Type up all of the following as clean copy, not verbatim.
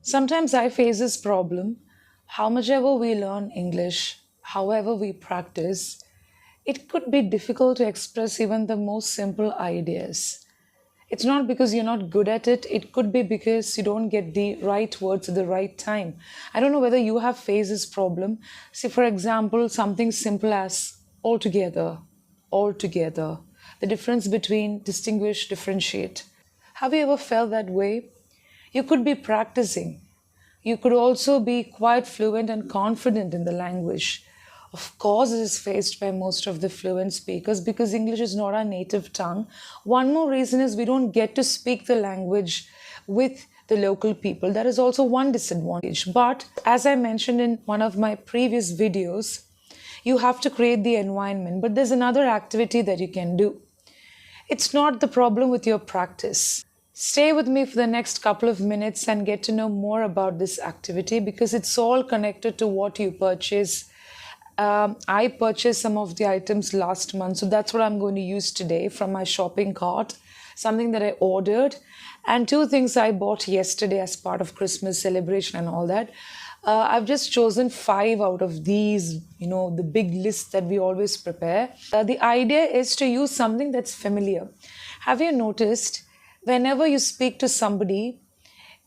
Sometimes I face this problem. How much ever we learn English, however we practice, it could be difficult to express even the most simple ideas. It's not because you're not good at it, it could be because you don't get the right words at the right time. I don't know whether you have faced this problem. See, for example, something simple as altogether, altogether. The difference between distinguish, differentiate. Have you ever felt that way? You could be practicing. You could also be quite fluent and confident in the language. Of course, it is faced by most of the fluent speakers because English is not our native tongue. One more reason is we don't get to speak the language with the local people. That is also one disadvantage. But as I mentioned in one of my previous videos, you have to create the environment. But there's another activity that you can do. It's not the problem with your practice. Stay with me for the next couple of minutes and get to know more about this activity because it's all connected to what you purchase. I purchased some of the items last month, so that's what I'm going to use today from my shopping cart. Something that I ordered, and two things I bought yesterday as part of Christmas celebration and all that. I've just chosen 5 out of these, the big list that we always prepare. The idea is to use something that's familiar. Have you noticed whenever you speak to somebody,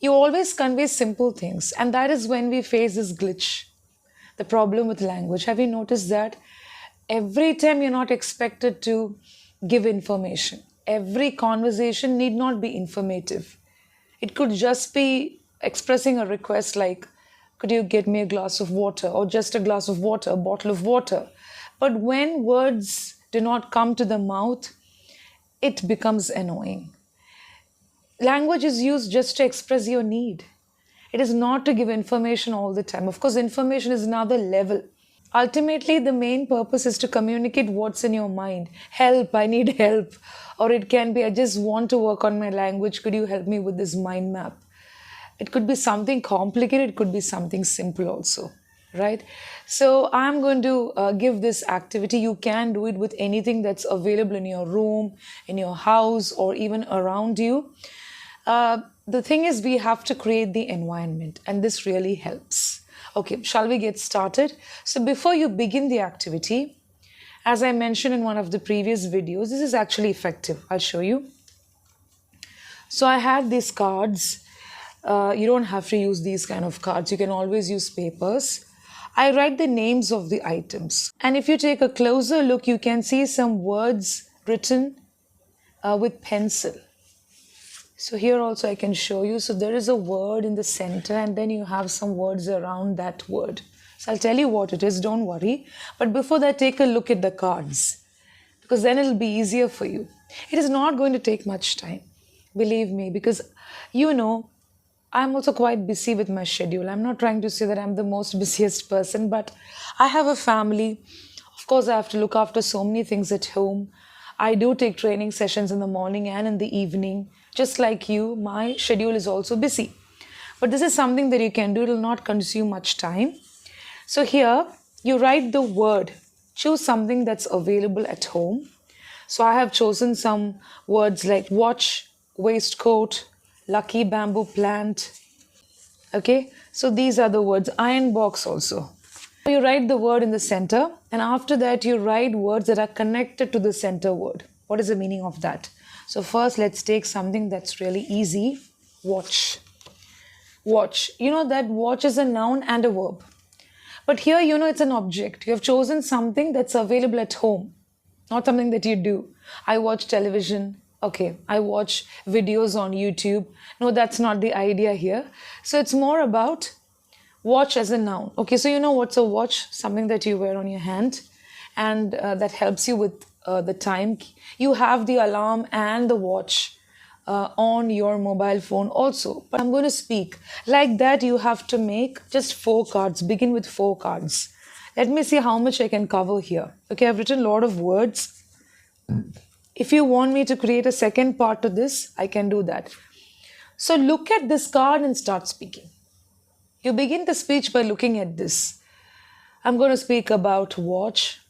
you always convey simple things, and that is when we face this glitch, the problem with language. Have you noticed that? Every time you're not expected to give information. Every conversation need not be informative. It could just be expressing a request like, could you get me a glass of water, or just a glass of water, a bottle of water. But when words do not come to the mouth, it becomes annoying. Language is used just to express your need. It is not to give information all the time. Of course, information is another level. Ultimately, the main purpose is to communicate what's in your mind. Help, I need help. Or it can be, I just want to work on my language. Could you help me with this mind map? It could be something complicated. It could be something simple also, right? So I'm going to give this activity. You can do it with anything that's available in your room, in your house, or even around you. The thing is, we have to create the environment, and this really helps. Okay, shall we get started? So before you begin the activity, as I mentioned in one of the previous videos, this is actually effective. I'll show you. So I have these cards. You don't have to use these kind of cards. You can always use papers. I write the names of the items. And if you take a closer look, you can see some words written with pencil. So here also I can show you. So there is a word in the center and then you have some words around that word. So I'll tell you what it is, don't worry. But before that, take a look at the cards because then it'll be easier for you. It is not going to take much time, believe me, because I'm also quite busy with my schedule. I'm not trying to say that I'm the most busiest person, but I have a family. Of course, I have to look after so many things at home. I do take training sessions in the morning and in the evening. Just like you, my schedule is also busy. But this is something that you can do. It will not consume much time. So here, you write the word. Choose something that's available at home. So I have chosen some words like watch, waistcoat, lucky bamboo plant. Okay, so these are the words. Iron box also. You write the word in the center, and after that you write words that are connected to the center word. What is the meaning of that? So first, let's take something that's really easy. Watch. Watch. You know that watch is a noun and a verb. But here, it's an object. You have chosen something that's available at home, not something that you do. I watch television. Okay, I watch videos on YouTube. No, that's not the idea here. So it's more about watch as a noun. Okay, so you know what's a watch? Something that you wear on your hand and that helps you with the time. You have the alarm and the watch on your mobile phone also. But I'm going to speak. Like that, you have to make just 4 cards. Begin with 4 cards. Let me see how much I can cover here. Okay, I've written a lot of words. If you want me to create a second part to this, I can do that. So look at this card and start speaking. You begin the speech by looking at this. I'm going to speak about watch.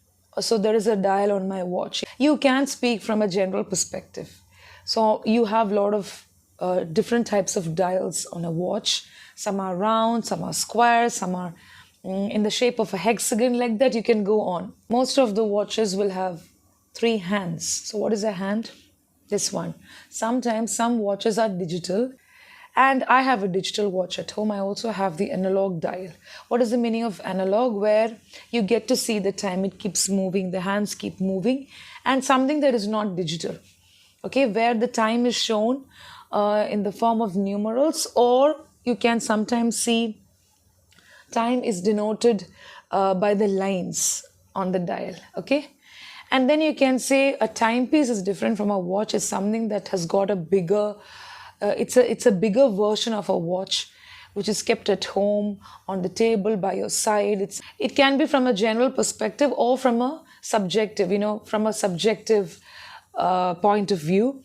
So there is a dial on my watch. You can speak from a general perspective. So you have a lot of different types of dials on a watch. Some are round, some are square, some are in the shape of a hexagon. Like that, you can go on. Most of the watches will have three hands. So, what is a hand? This one. Sometimes some watches are digital, and I have a digital watch at home. I also have the analog dial. What is the meaning of analog? Where you get to see the time, it keeps moving, the hands keep moving, and something that is not digital. Okay, where the time is shown in the form of numerals, or you can sometimes see time is denoted by the lines on the dial. Okay, and then you can say a timepiece is different from a watch. Is something that has got a bigger it's a bigger version of a watch, which is kept at home on the table by your side. It can be from a general perspective or from a subjective, from a subjective point of view.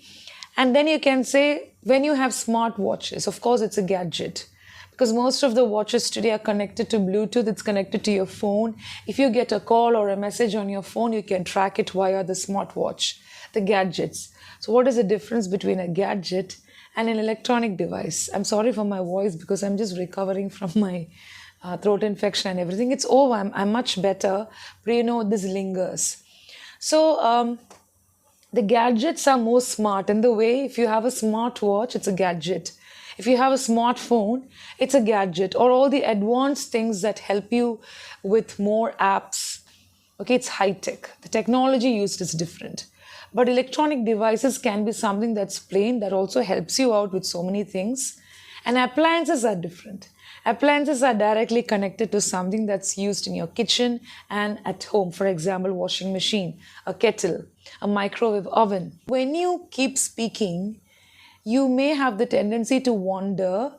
And then you can say, when you have smart watches, of course it's a gadget, because most of the watches today are connected to Bluetooth. It's connected to your phone. If you get a call or a message on your phone, you can track it via the smartwatch, the gadgets. So what is the difference between a gadget and an electronic device? I'm sorry for my voice because I'm just recovering from my throat infection and everything. It's over. I'm much better, but this lingers. So the gadgets are more smart in the way, if you have a smartwatch, it's a gadget. If you have a smartphone, it's a gadget, or all the advanced things that help you with more apps. Okay, it's high tech. The technology used is different. But electronic devices can be something that's plain, that also helps you out with so many things. And appliances are different. Appliances are directly connected to something that's used in your kitchen and at home. For example, washing machine, a kettle, a microwave oven. When you keep speaking, you may have the tendency to wander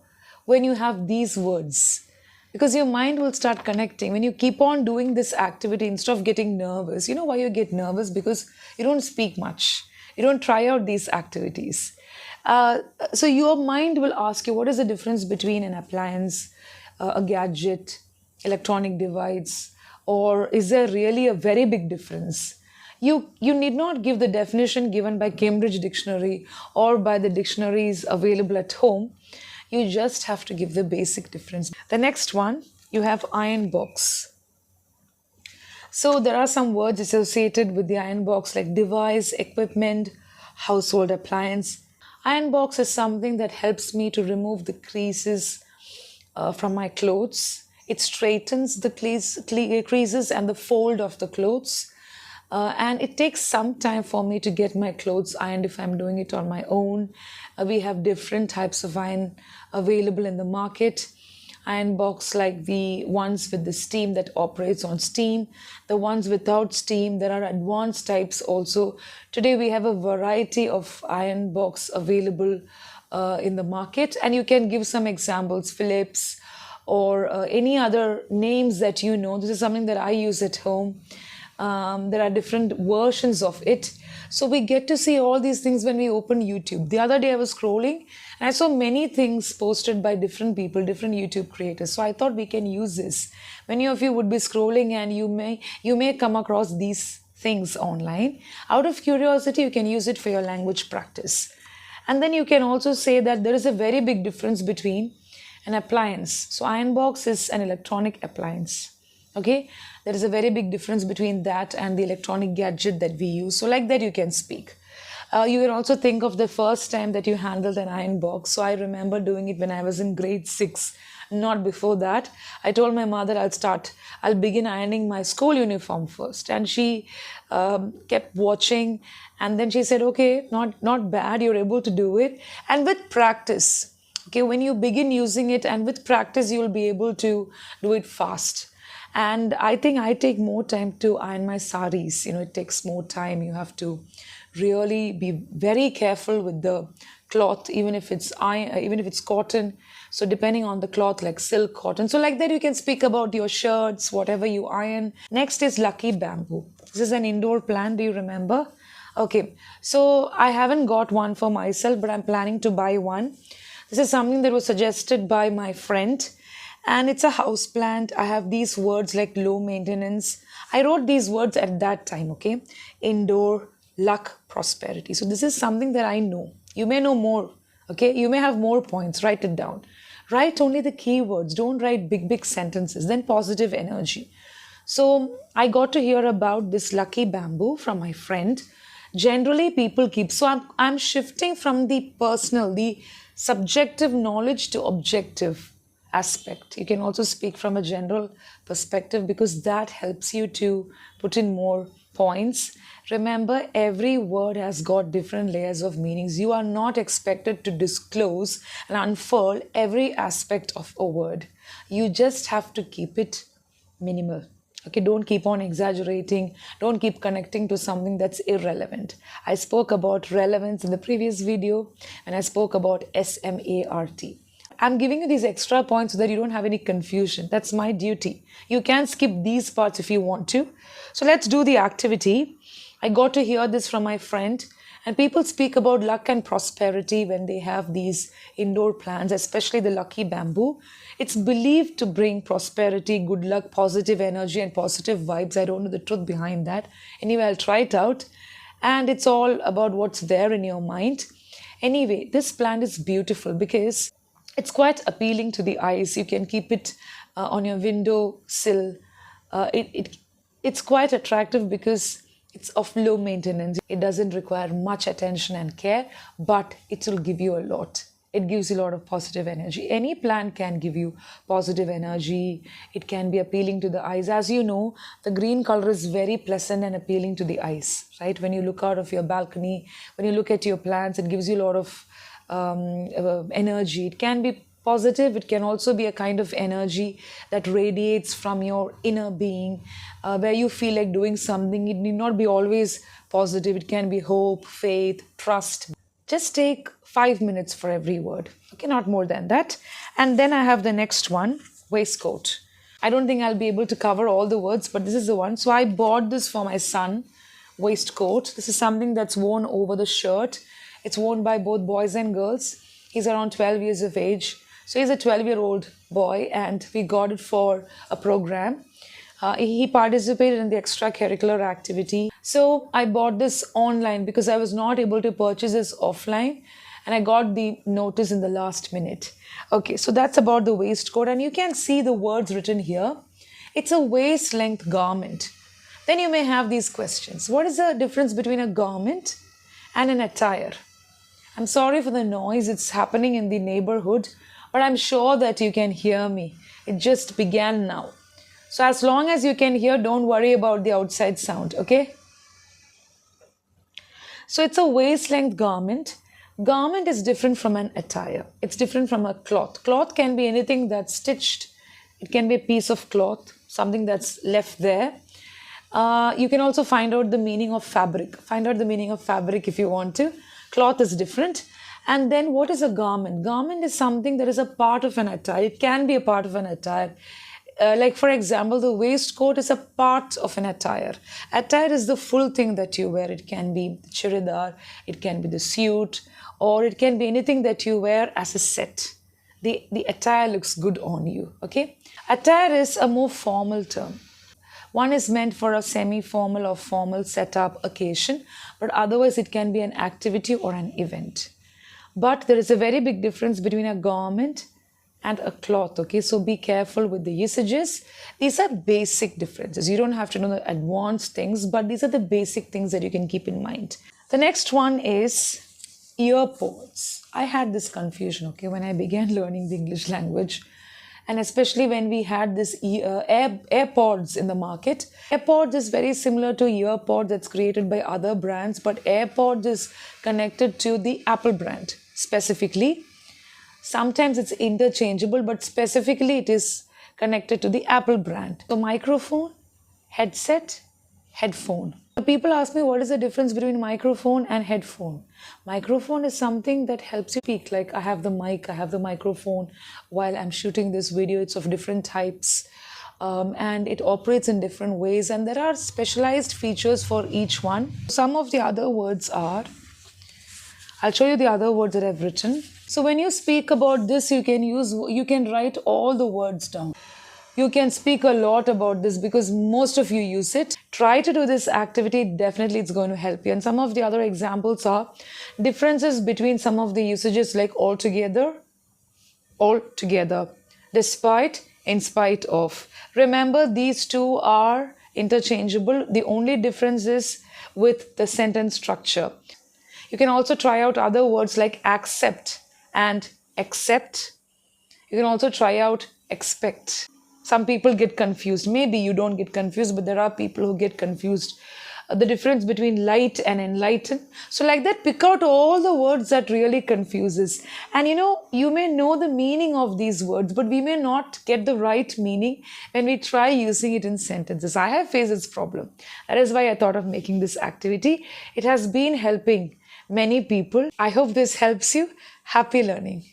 when you have these words, because your mind will start connecting. When you keep on doing this activity, instead of getting nervous, you know why you get nervous? Because you don't speak much. You don't try out these activities. So your mind will ask you, what is the difference between an appliance, a gadget, electronic device, or is there really a very big difference? You need not give the definition given by Cambridge Dictionary or by the dictionaries available at home. You just have to give the basic difference. The next one, you have iron box. So there are some words associated with the iron box like device, equipment, household appliance. Iron box is something that helps me to remove the creases from my clothes. It straightens the creases and the fold of the clothes. And it takes some time for me to get my clothes ironed if I'm doing it on my own. We have different types of iron available in the market. Iron box like the ones with the steam that operates on steam, the ones without steam. There are advanced types also. Today we have a variety of iron box available in the market, and you can give some examples, Philips or any other names that you know. This is something that I use at home. There are different versions of it. So we get to see all these things when we open YouTube. The other day I was scrolling and I saw many things posted by different people, different YouTube creators. So I thought we can use this. Many of you would be scrolling and you may come across these things online. Out of curiosity, you can use it for your language practice. And then you can also say that there is a very big difference between an appliance. So iron box is an electronic appliance. Okay, there is a very big difference between that and the electronic gadget that we use. So like that you can speak. You can also think of the first time that you handled an iron box. So I remember doing it when I was in grade 6, not before that. I told my mother I'll begin ironing my school uniform first. And she kept watching, and then she said, okay, not bad, you're able to do it. And with practice, okay, when you begin using it and with practice, you'll be able to do it fast. And I think I take more time to iron my saris. It takes more time. You have to really be very careful with the cloth, even if it's cotton. So depending on the cloth, like silk, cotton. So like that, you can speak about your shirts, whatever you iron. Next is lucky bamboo. This is an indoor plant. Do you remember? Okay. So I haven't got one for myself, but I'm planning to buy one. This is something that was suggested by my friend. And it's a house plant. I have these words like low maintenance. I wrote these words at that time, okay? Indoor, luck, prosperity. So this is something that I know. You may know more Okay, you may have more points, write it down. Write only the keywords, don't write big sentences. Then positive energy. So I got to hear about this lucky bamboo from my friend. Generally, people keep. So I'm shifting from the personal, the subjective knowledge to objective aspect. You can also speak from a general perspective because that helps you to put in more points. Remember, every word has got different layers of meanings. You are not expected to disclose and unfurl every aspect of a word. You just have to keep it minimal. Okay, don't keep on exaggerating, don't keep connecting to something that's irrelevant. I spoke about relevance in the previous video and I spoke about SMART. I'm giving you these extra points so that you don't have any confusion. That's my duty. You can skip these parts if you want to. So let's do the activity. I got to hear this from my friend, and people speak about luck and prosperity when they have these indoor plants, especially the lucky bamboo. It's believed to bring prosperity, good luck, positive energy, and positive vibes. I don't know the truth behind that. Anyway, I'll try it out. And it's all about what's there in your mind. Anyway, this plant is beautiful because it's quite appealing to the eyes. You can keep it on your window sill. It's quite attractive because it's of low maintenance. It doesn't require much attention and care, but it will give you a lot. It gives you a lot of positive energy. Any plant can give you positive energy. It can be appealing to the eyes. As you know, the green color is very pleasant and appealing to the eyes, right? When you look out of your balcony, when you look at your plants, it gives you a lot of energy. It can be positive. It can also be a kind of energy that radiates from your inner being, where you feel like doing something. It need not be always positive. It can be hope, faith, trust. Just take 5 minutes for every word. Okay, not more than that. And then I have the next one, waistcoat. I don't think I'll be able to cover all the words, but this is the one. So I bought this for my son, waistcoat. This is something that's worn over the shirt. It's worn by both boys and girls. He's around 12 years of age. So he's a 12-year-old boy, and we got it for a program. He participated in the extracurricular activity. So I bought this online because I was not able to purchase this offline, and I got the notice in the last minute. Okay, so that's about the waistcoat, and you can see the words written here. It's a waist-length garment. Then you may have these questions. What is the difference between a garment and an attire? I'm sorry for the noise. It's happening in the neighborhood, but I'm sure that you can hear me. It just began now. So as long as you can hear, don't worry about the outside sound, okay? So it's a waist-length garment. Garment is different from an attire. It's different from a cloth. Cloth can be anything that's stitched. It can be a piece of cloth, something that's left there. You can also find out the meaning of fabric. Find out the meaning of fabric if you want to. Cloth is different. And then what is a garment? Garment is something that is a part of an attire. It can be a part of an attire. Like for example, the waistcoat is a part of an attire. Attire is the full thing that you wear. It can be the churidar, it can be the suit, or it can be anything that you wear as a set. The attire looks good on you, okay? Attire is a more formal term. One is meant for a semi-formal or formal setup occasion, but otherwise it can be an activity or an event. But there is a very big difference between a garment and a cloth, okay? So be careful with the usages. These are basic differences. You don't have to know the advanced things, but these are the basic things that you can keep in mind. The next one is earpods. I had this confusion, okay, when I began learning the English language, and especially when we had this AirPods in the market. AirPods is very similar to earpod that's created by other brands, but AirPods is connected to the Apple brand specifically. Sometimes it's interchangeable, but specifically it is connected to the Apple brand. So microphone, headset, headphone. People ask me what is the difference between microphone and headphone. Microphone is something that helps you speak. Like I have the mic, I have the microphone while I'm shooting this video. It's of different types and it operates in different ways, and there are specialized features for each one. Some of the other words are, I'll show you the other words that I've written. So when you speak about this, you can write all the words down. You can speak a lot about this because most of you use it. Try to do this activity, definitely it's going to help you. And some of the other examples are differences between some of the usages like altogether, despite, in spite of. Remember, these two are interchangeable. The only difference is with the sentence structure. You can also try out other words like accept and accept. You can also try out expect. Some people get confused. Maybe you don't get confused, but there are people who get confused. The difference between light and enlighten. So like that, pick out all the words that really confuses. And you may know the meaning of these words, but we may not get the right meaning when we try using it in sentences. I have faced this problem. That is why I thought of making this activity. It has been helping many people. I hope this helps you. Happy learning.